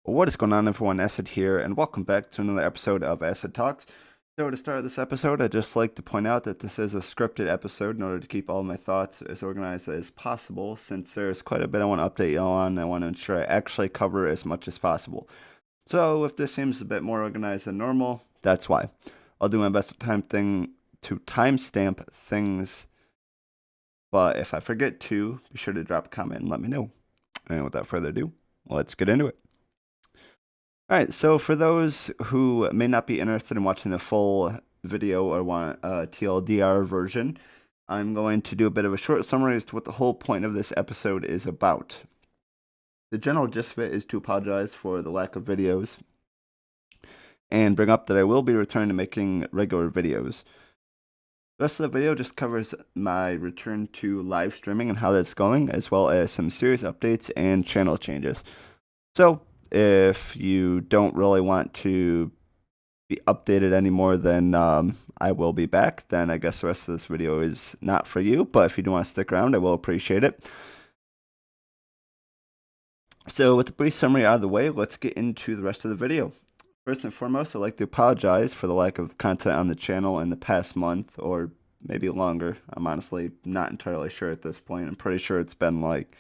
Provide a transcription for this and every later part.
What is going on, everyone? Acid here, and welcome back to another episode of Acid Talks. So, to start this episode, I'd just like to point out that this is a scripted episode in order to keep all my thoughts as organized as possible. Since there's quite a bit I want to update you on, I want to ensure I actually cover as much as possible. So, if this seems a bit more organized than normal, that's why. I'll do my best to timestamp things, but if I forget to, be sure to drop a comment and let me know. And without further ado, let's get into it. Alright, so for those who may not be interested in watching the full video or want a TLDR version, I'm going to do a bit of a short summary as to what the whole point of this episode is about. The general gist of it is to apologize for the lack of videos and bring up that I will be returning to making regular videos. The rest of the video just covers my return to live streaming and how that's going, as well as some serious updates and channel changes. So, if you don't really want to be updated anymore, then I will be back. Then I guess the rest of this video is not for you, but if you do want to stick around, I will appreciate it. So with the brief summary out of the way, let's get into the rest of the video. First and foremost, I'd like to apologize for the lack of content on the channel in the past month, or maybe longer. I'm honestly not entirely sure at this point. I'm pretty sure it's been like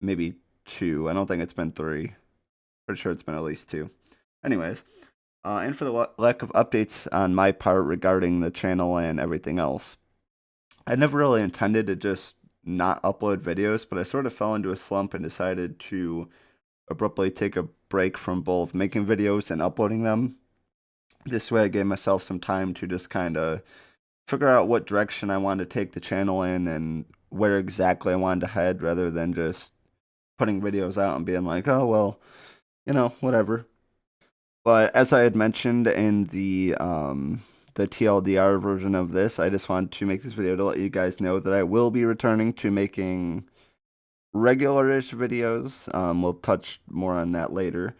maybe 2. I don't think it's been 3. Pretty sure it's been at least 2. Anyways, and for the lack of updates on my part regarding the channel and everything else. I never really intended to just not upload videos, but I sort of fell into a slump and decided to abruptly take a break from both making videos and uploading them. This way I gave myself some time to just kind of figure out what direction I wanted to take the channel in and where exactly I wanted to head, rather than just putting videos out and being like, oh, well, whatever. But as I had mentioned in the TLDR version of this, I just wanted to make this video to let you guys know that I will be returning to making regular-ish videos. We'll touch more on that later.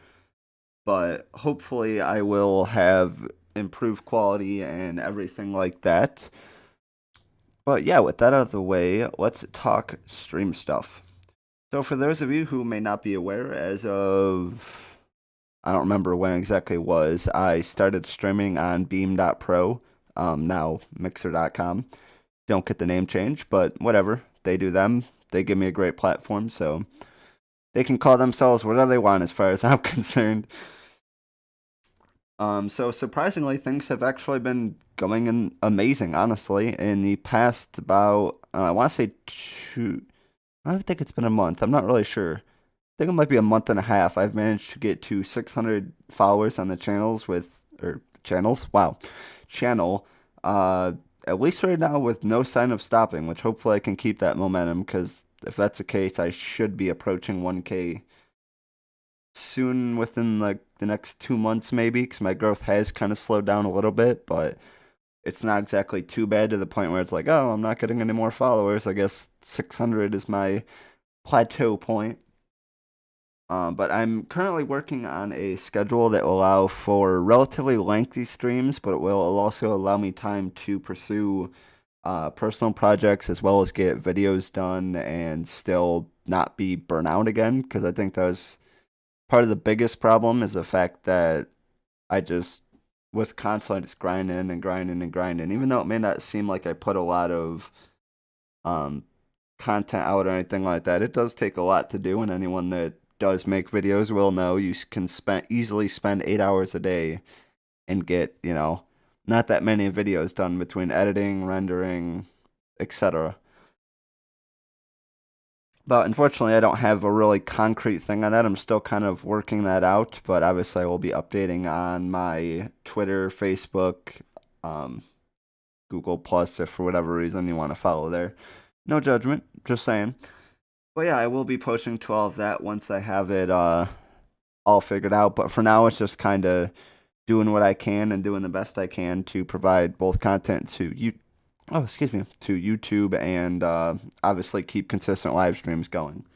But hopefully I will have improved quality and everything like that. But yeah, with that out of the way, let's talk stream stuff. So for those of you who may not be aware, as of, I don't remember when exactly it was, I started streaming on beam.pro, now mixer.com. Don't get the name change, but whatever. They do them. They give me a great platform, so they can call themselves whatever they want as far as I'm concerned. So surprisingly, things have actually been going in amazing, honestly. In the past about, I want to say 2... I think it's been a month. I'm not really sure. I think it might be a month and a half. I've managed to get to 600 followers on the channel. At least right now with no sign of stopping, which hopefully I can keep that momentum, because if that's the case, I should be approaching 1K soon, within like the next 2 months maybe, because my growth has kind of slowed down a little bit, but it's not exactly too bad to the point where it's like, oh, I'm not getting any more followers. I guess 600 is my plateau point. But I'm currently working on a schedule that will allow for relatively lengthy streams, but it will also allow me time to pursue personal projects as well as get videos done and still not be burnt out again, because I think that was part of the biggest problem, is the fact that I just was constantly just grinding and grinding and grinding. Even though it may not seem like I put a lot of content out or anything like that, it does take a lot to do, and anyone that does make videos will know you can easily spend 8 hours a day and get, not that many videos done between editing, rendering, etc. But unfortunately, I don't have a really concrete thing on that. I'm still kind of working that out, but obviously I will be updating on my Twitter, Facebook, Google Plus, if for whatever reason you want to follow there. No judgment, just saying. But yeah, I will be posting to all of that once I have it all figured out. But for now, it's just kind of doing what I can and doing the best I can to provide both content to YouTube and obviously keep consistent live streams going.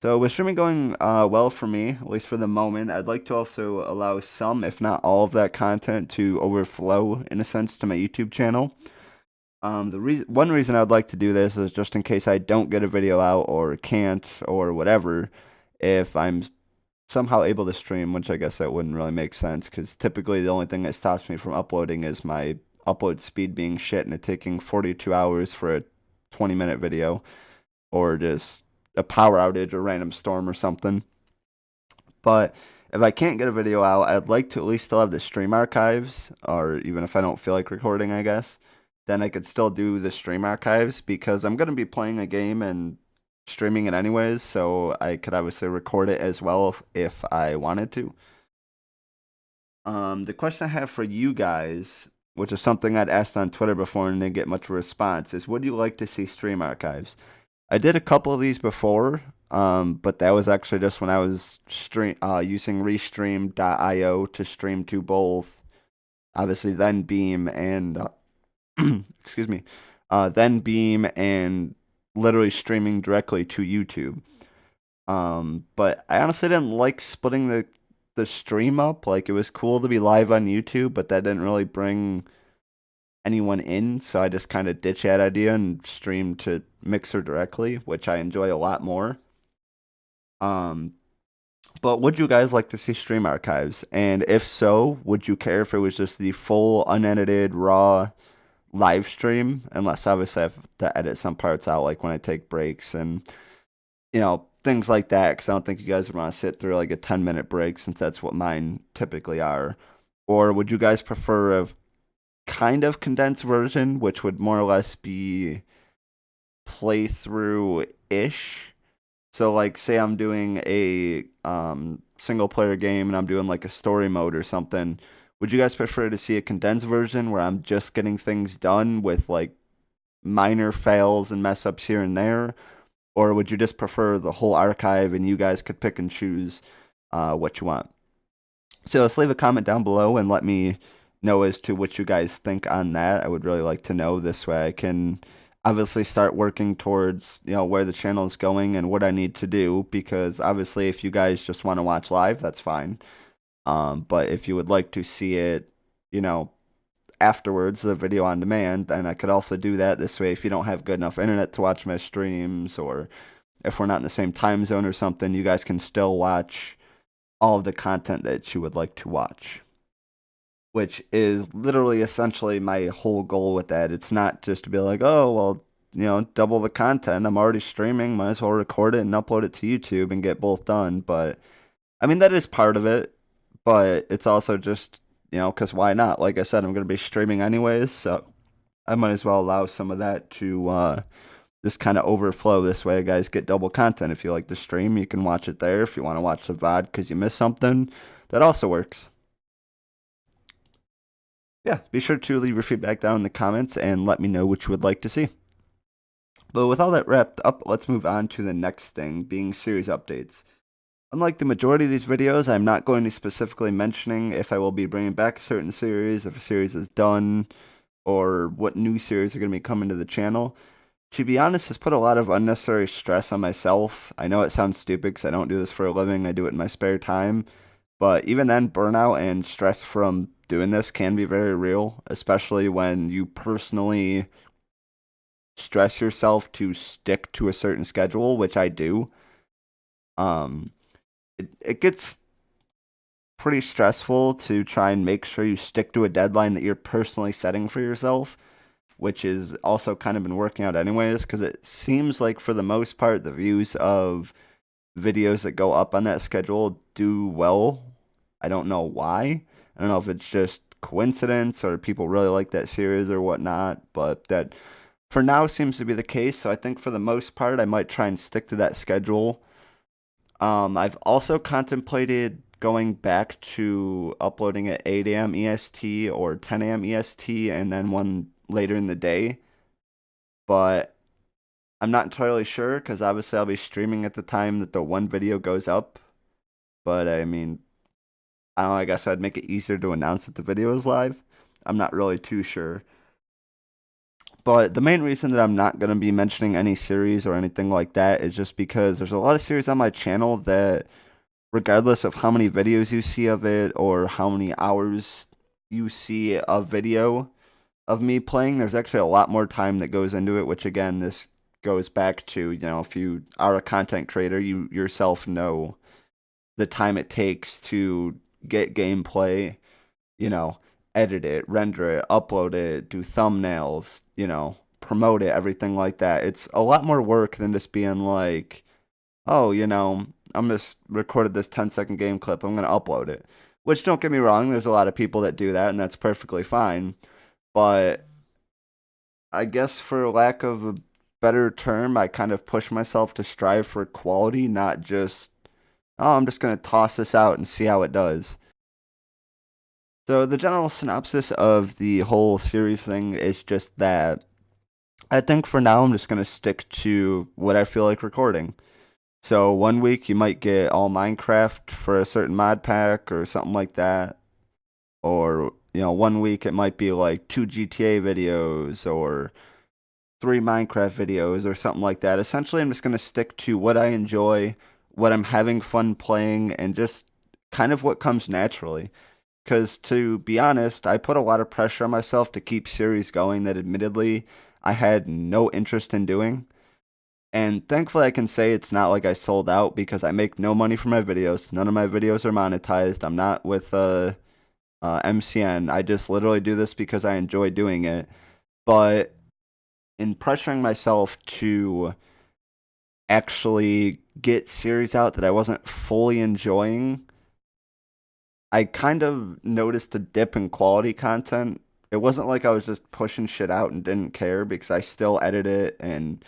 So with streaming going well for me, at least for the moment, I'd like to also allow some, if not all of that content to overflow, in a sense, to my YouTube channel. One reason I'd like to do this is just in case I don't get a video out or can't or whatever, if I'm somehow able to stream, which I guess that wouldn't really make sense because typically the only thing that stops me from uploading is my upload speed being shit and it taking 42 hours for a 20-minute video, or just a power outage or random storm or something. But if I can't get a video out, I'd like to at least still have the stream archives, or even if I don't feel like recording, I guess, then I could still do the stream archives because I'm going to be playing a game and streaming it anyways, so I could obviously record it as well if I wanted to. The question I have for you guys, which is something I'd asked on Twitter before and didn't get much of a response, is would you like to see stream archives? I did a couple of these before, but that was actually just when I was using Restream.io to stream to both, obviously, then Beam and excuse me, then Beam and literally streaming directly to YouTube. But I honestly didn't like splitting the stream up. Like, it was cool to be live on YouTube, but that didn't really bring anyone in, so I just kind of ditched that idea and streamed to Mixer directly, which I enjoy a lot more. But would you guys like to see stream archives? And if so, would you care if it was just the full unedited raw live stream? Unless obviously I have to edit some parts out, like when I take breaks and things like that, because I don't think you guys would want to sit through like a 10-minute break, since that's what mine typically are. Or would you guys prefer a kind of condensed version, which would more or less be playthrough-ish? So, like, say I'm doing a single player game and I'm doing like a story mode or something. Would you guys prefer to see a condensed version where I'm just getting things done with like minor fails and mess ups here and there? Or would you just prefer the whole archive and you guys could pick and choose what you want? So let's leave a comment down below and let me know as to what you guys think on that. I would really like to know. This way I can obviously start working towards where the channel is going and what I need to do, because obviously if you guys just want to watch live, that's fine. But if you would like to see it afterwards, the video on demand, then I could also do that. This way, if you don't have good enough internet to watch my streams, or if we're not in the same time zone or something, you guys can still watch all of the content that you would like to watch, which is literally essentially my whole goal with that. It's not just to be like, oh, well, double the content. I'm already streaming. Might as well record it and upload it to YouTube and get both done. But, I mean, that is part of it. But it's also just, because why not? Like I said, I'm going to be streaming anyways. So I might as well allow some of that to just kind of overflow. This way, guys get double content. If you like the stream, you can watch it there. If you want to watch the VOD because you missed something, that also works. Yeah, be sure to leave your feedback down in the comments and let me know what you would like to see. But with all that wrapped up, let's move on to the next thing, being series updates. Unlike the majority of these videos, I'm not going to specifically mentioning if I will be bringing back a certain series, if a series is done, or what new series are going to be coming to the channel. To be honest, it's put a lot of unnecessary stress on myself. I know it sounds stupid because I don't do this for a living, I do it in my spare time. But even then, burnout and stress from doing this can be very real, especially when you personally stress yourself to stick to a certain schedule, which I do. It gets pretty stressful to try and make sure you stick to a deadline that you're personally setting for yourself, which is also kind of been working out anyways, because it seems like for the most part the views of videos that go up on that schedule do well. I don't know why. I don't know if it's just coincidence or people really like that series or whatnot, but that for now seems to be the case. So I think for the most part I might try and stick to that schedule. I've also contemplated going back to uploading at 8 a.m. EST or 10 a.m. EST and then one later in the day. But I'm not entirely sure because obviously I'll be streaming at the time that the one video goes up. But I mean, I don't know, I guess I'd make it easier to announce that the video is live. I'm not really too sure. But the main reason that I'm not going to be mentioning any series or anything like that is just because there's a lot of series on my channel that, regardless of how many videos you see of it or how many hours you see a video of me playing, there's actually a lot more time that goes into it, which again, this goes back to, if you are a content creator, you yourself know the time it takes to get gameplay, you know, edit it, render it, upload it, do thumbnails, promote it, everything like that. It's a lot more work than just being like, oh, I'm just recorded this 10-second game clip, I'm going to upload it. Which, don't get me wrong, there's a lot of people that do that, and that's perfectly fine. But I guess for lack of a better term, I kind of push myself to strive for quality, not just, oh, I'm just going to toss this out and see how it does. So, the general synopsis of the whole series thing is just that I think for now I'm just going to stick to what I feel like recording. So, one week you might get all Minecraft for a certain mod pack or something like that. Or, one week it might be like 2 GTA videos or 3 Minecraft videos or something like that. Essentially, I'm just going to stick to what I enjoy, what I'm having fun playing, and just kind of what comes naturally. Because to be honest, I put a lot of pressure on myself to keep series going that admittedly I had no interest in doing. And thankfully, I can say it's not like I sold out because I make no money from my videos. None of my videos are monetized. I'm not with MCN. I just literally do this because I enjoy doing it. But in pressuring myself to actually get series out that I wasn't fully enjoying, I kind of noticed a dip in quality content. It wasn't like I was just pushing shit out and didn't care because I still edit it and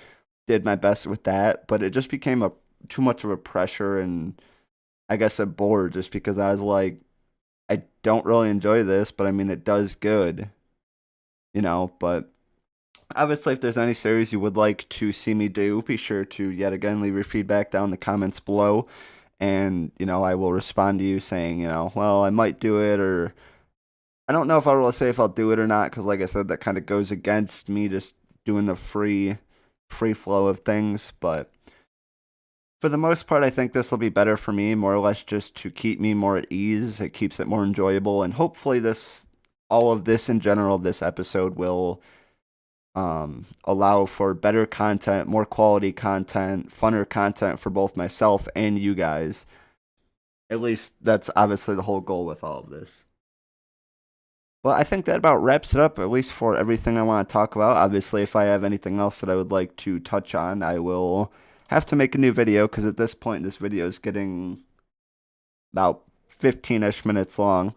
did my best with that, but it just became a too much of a pressure and I guess a bore just because I was like, I don't really enjoy this, but I mean it does good, but obviously if there's any series you would like to see me do, be sure to yet again leave your feedback down in the comments below. And, I will respond to you saying, well, I might do it, or I don't know if I'll really say if I'll do it or not, because like I said, that kind of goes against me just doing the free flow of things. But for the most part, I think this will be better for me, more or less just to keep me more at ease. It keeps it more enjoyable, and hopefully all of this in general, this episode will allow for better content, more quality content, funner content for both myself and you guys. At least that's obviously the whole goal with all of this. Well, I think that about wraps it up, at least for everything I want to talk about. Obviously, if I have anything else that I would like to touch on, I will have to make a new video because at this point, this video is getting about 15-ish minutes long.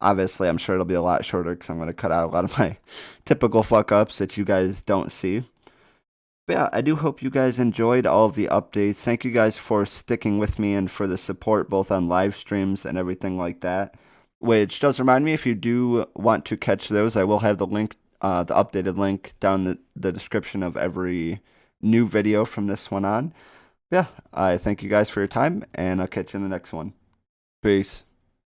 Obviously, I'm sure it'll be a lot shorter because I'm going to cut out a lot of my typical fuck-ups that you guys don't see. But yeah, I do hope you guys enjoyed all of the updates. Thank you guys for sticking with me and for the support both on live streams and everything like that. Which does remind me, if you do want to catch those, I will have the link, the updated link down in the description of every new video from this one on. Yeah, I thank you guys for your time, and I'll catch you in the next one. Peace.